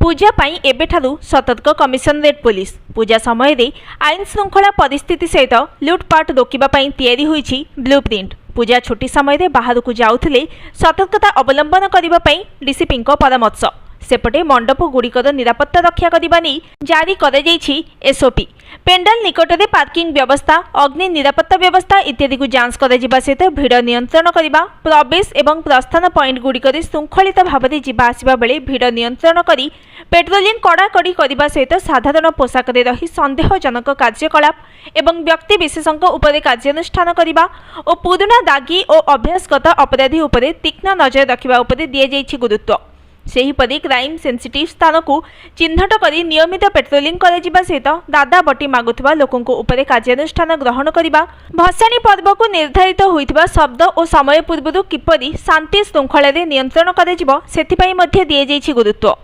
पूजा पाई एबेठारु सतर्क commissionerate police. पूजा समय रे आईन श्रृंखला परिस्थिति सहित लुटपाट रोकबा पाई तैयारी होईछि ब्लूप्रिंट। पूजा छुट्टी समय रे बाहर को जाउथिले सतर्कता अवलंबन करिबा पाई डीसीपी को परामर्श। सेपटे मंडप गुड़िकर निरापत्ता रक्षा करने नहीं जारी कर एसओपी। पेंडाल निकट में पार्किंग व्यवस्था, अग्नि निरापत्ता व्यवस्था इत्यादि को जांच कर सहित भिड़ नियंत्रण करने, प्रवेश एवं प्रस्थान पॉइंट गुड़िकर श्रृंखलित भाव में जावा आसवा बेले भिड़ नियंत्रण करी पेट्रोलिंग कड़ाकड़ी करने सहित साधारण पोशाक रही संदेहजनक कार्यकलाप एवं व्यक्ति विशेषज्ञ उपरे कार्यानुष्ठान करने और पुराना दागी और अभ्यासगत अपराधी उपरे तीक्ष्ण नजर रखा उपरे दिया गुरुत्व। सेहीपरि क्राइम सेंसिटिव स्थान को चिन्हट करी नियमित पेट्रोलिंग करा सहित दादा बटी मागुवा लोकों उपरे कार्यानुष्ठान ग्रहण करने, भसाणी पर्व को निर्धारित होइथिबा शब्द और समय पूर्व किपरि शांति श्रृंखला नियंत्रण करा दिया गुरुत्व।